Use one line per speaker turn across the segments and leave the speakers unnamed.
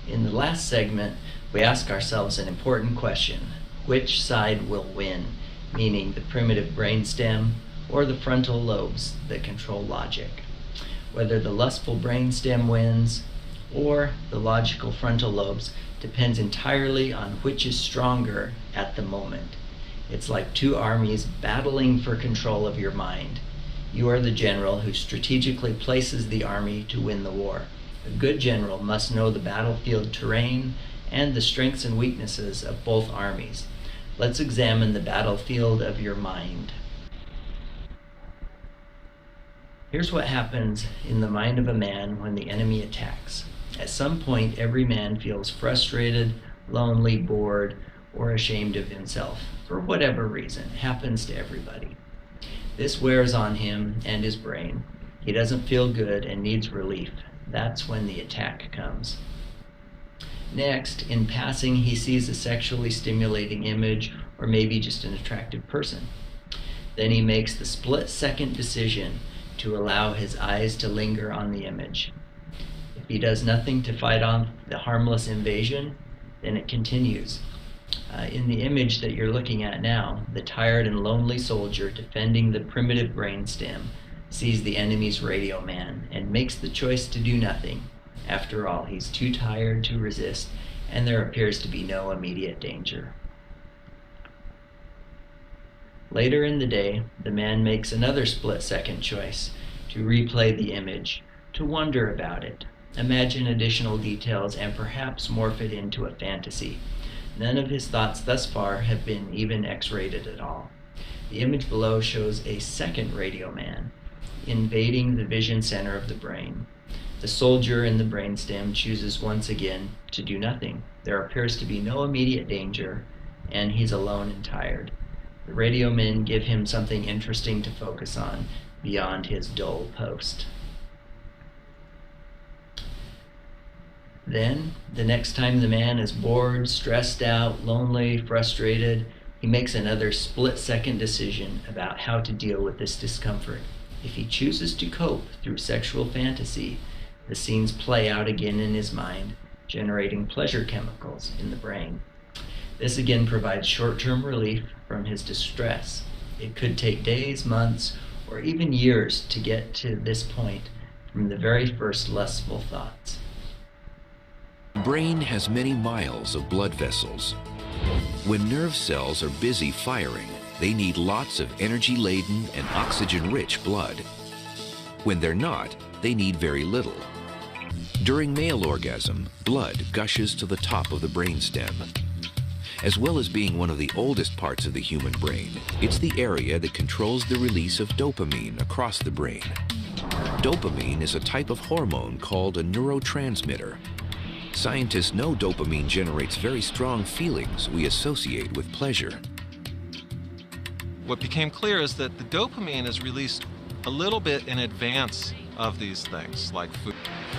In the last segment, we ask ourselves an important question: which side will win? Meaning the primitive brainstem or the frontal lobes that control logic. Whether the lustful brainstem wins or the logical frontal lobes depends entirely on which is stronger at the moment. It's like two armies battling for control of your mind. You are the general who strategically places the army to win the war. A good general must know the battlefield terrain and the strengths and weaknesses of both armies. Let's examine the battlefield of your mind. Here's what happens in the mind of a man when the enemy attacks. At some point, every man feels frustrated, lonely, bored, or ashamed of himself, for whatever reason. It happens to everybody. This wears on him and his brain. He doesn't feel good and needs relief. That's when the attack comes. Next, in passing, he sees a sexually stimulating image or maybe just an attractive person. Then he makes the split-second decision to allow his eyes to linger on the image. If he does nothing to fight off the harmless invasion, then it continues. In the image that you're looking at now, the tired and lonely soldier defending the primitive brainstem sees the enemy's radio man and makes the choice to do nothing. After all, he's too tired to resist, and there appears to be no immediate danger. Later in the day, the man makes another split-second choice to replay the image, to wonder about it, imagine additional details, and perhaps morph it into a fantasy. None of his thoughts thus far have been even X-rated at all. The image below shows a second radio man invading the vision center of the brain. The soldier in the brainstem chooses once again to do nothing. There appears to be no immediate danger, and he's alone and tired. The radio men give him something interesting to focus on beyond his dull post. Then, the next time the man is bored, stressed out, lonely, frustrated, he makes another split-second decision about how to deal with this discomfort. If he chooses to cope through sexual fantasy, the scenes play out again in his mind, generating pleasure chemicals in the brain. This again provides short-term relief from his distress. It could take days, months, or even years to get to this point from the very first lustful thoughts.
The brain has many miles of blood vessels. When nerve cells are busy firing, they need lots of energy-laden and oxygen-rich blood. When they're not, they need very little. During male orgasm, blood gushes to the top of the brainstem. As well as being one of the oldest parts of the human brain, it's the area that controls the release of dopamine across the brain. Dopamine is a type of hormone called a neurotransmitter. Scientists know dopamine generates very strong feelings we associate with pleasure.
What became clear is that the dopamine is released a little bit in advance of these things, like food.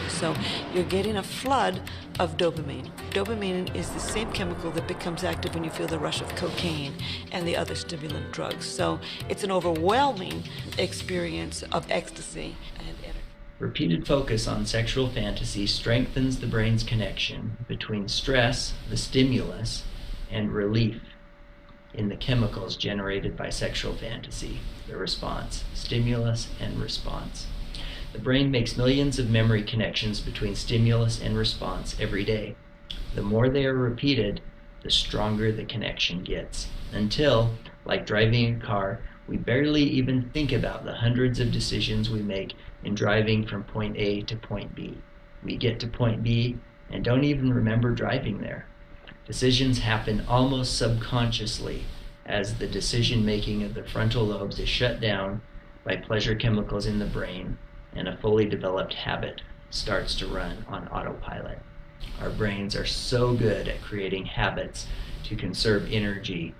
So you're getting a flood of dopamine. Dopamine is the same chemical that becomes active when you feel the rush of cocaine and the other stimulant drugs. So it's an overwhelming experience of ecstasy and energy.
Repeated focus on sexual fantasy strengthens the brain's connection between stress, the stimulus, and relief in the chemicals generated by sexual fantasy, the response, stimulus and response. The brain makes millions of memory connections between stimulus and response every day. The more they are repeated, the stronger the connection gets, until, like driving a car, we barely even think about the hundreds of decisions we make in driving from point A to point B. We get to point B and don't even remember driving there. Decisions happen almost subconsciously as the decision-making of the frontal lobes is shut down by pleasure chemicals in the brain, and a fully developed habit starts to run on autopilot. Our brains are so good at creating habits to conserve energy.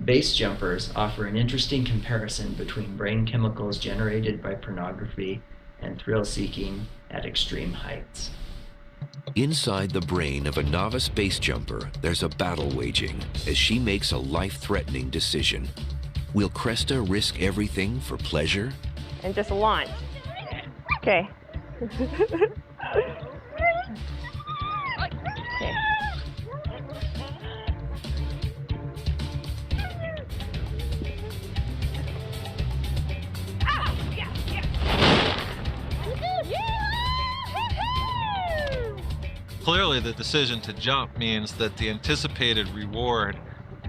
Base jumpers offer an interesting comparison between brain chemicals generated by pornography and thrill-seeking at extreme heights.
Inside the brain of a novice base jumper, there's a battle waging as she makes a life-threatening decision. Will Cresta risk everything for pleasure?
And just launch. Okay.
there.
Clearly, the decision to jump means that the anticipated reward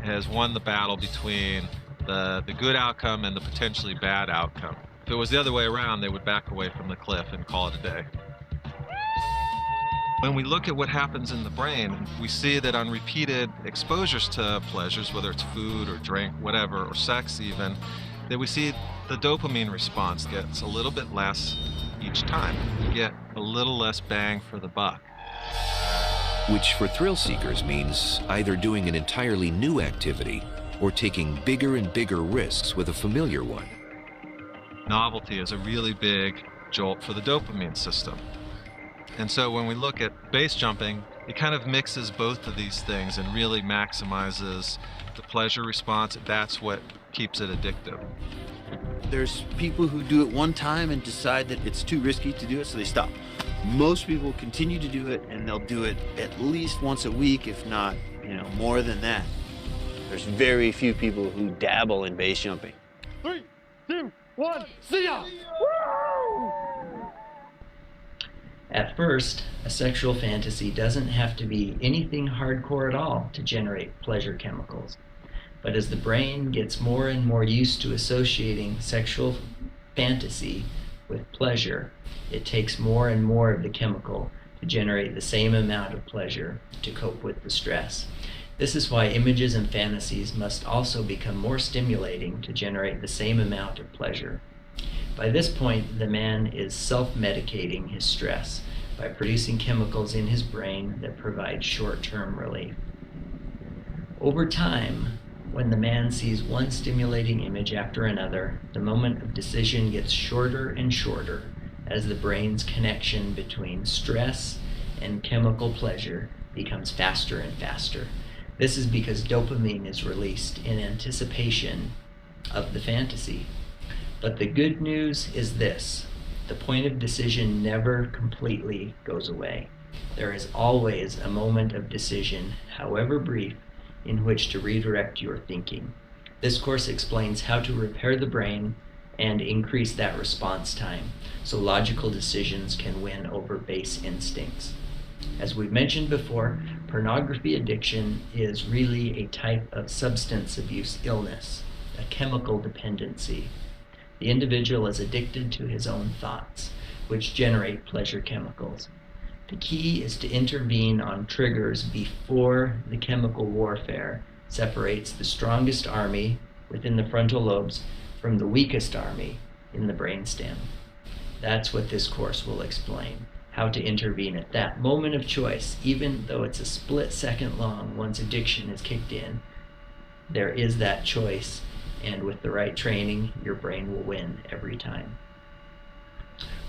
has won the battle between the good outcome and the potentially bad outcome. If it was the other way around, they would back away from the cliff and call it a day. When we look at what happens in the brain, we see that on repeated exposures to pleasures, whether it's food or drink, whatever, or sex even, that we see the dopamine response gets a little bit less each time. We get a little less bang for the buck.
Which for thrill seekers means either doing an entirely new activity or taking bigger and bigger risks with a familiar one.
Novelty is a really big jolt for the dopamine system. And so when we look at base jumping, it kind of mixes both of these things and really maximizes the pleasure response. That's what keeps it addictive.
There's people who do it one time and decide that it's too risky to do it, so they stop. Most people continue to do it, and they'll do it at least once a week, if not, more than that. There's very few people who dabble in base jumping.
3, 2, 1, see ya!
At first, a sexual fantasy doesn't have to be anything hardcore at all to generate pleasure chemicals. But as the brain gets more and more used to associating sexual fantasy with pleasure, it takes more and more of the chemical to generate the same amount of pleasure to cope with the stress. This is why images and fantasies must also become more stimulating to generate the same amount of pleasure. By this point, the man is self-medicating his stress by producing chemicals in his brain that provide short-term relief. Over time, when the man sees one stimulating image after another, the moment of decision gets shorter and shorter as the brain's connection between stress and chemical pleasure becomes faster and faster. This is because dopamine is released in anticipation of the fantasy. But the good news is this: the point of decision never completely goes away. There is always a moment of decision, however brief, in which to redirect your thinking. This course explains how to repair the brain and increase that response time so logical decisions can win over base instincts. As we've mentioned before, pornography addiction is really a type of substance abuse illness, a chemical dependency. The individual is addicted to his own thoughts, which generate pleasure chemicals. The key is to intervene on triggers before the chemical warfare separates the strongest army within the frontal lobes from the weakest army in the brainstem. That's what this course will explain, how to intervene at that moment of choice, even though it's a split second long once addiction is kicked in. There is that choice, and with the right training, your brain will win every time.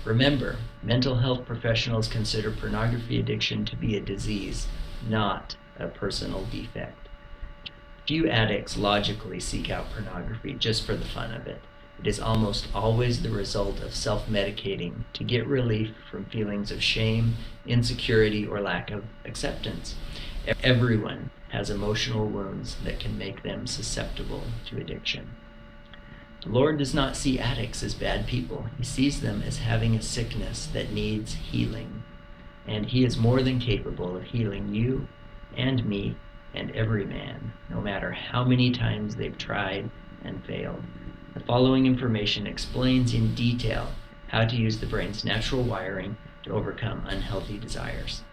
Remember, mental health professionals consider pornography addiction to be a disease, not a personal defect. Few addicts logically seek out pornography just for the fun of it. It is almost always the result of self-medicating to get relief from feelings of shame, insecurity, or lack of acceptance. Everyone has emotional wounds that can make them susceptible to addiction. The Lord does not see addicts as bad people. He sees them as having a sickness that needs healing. And He is more than capable of healing you and me and every man, no matter how many times they've tried and failed. The following information explains in detail how to use the brain's natural wiring to overcome unhealthy desires.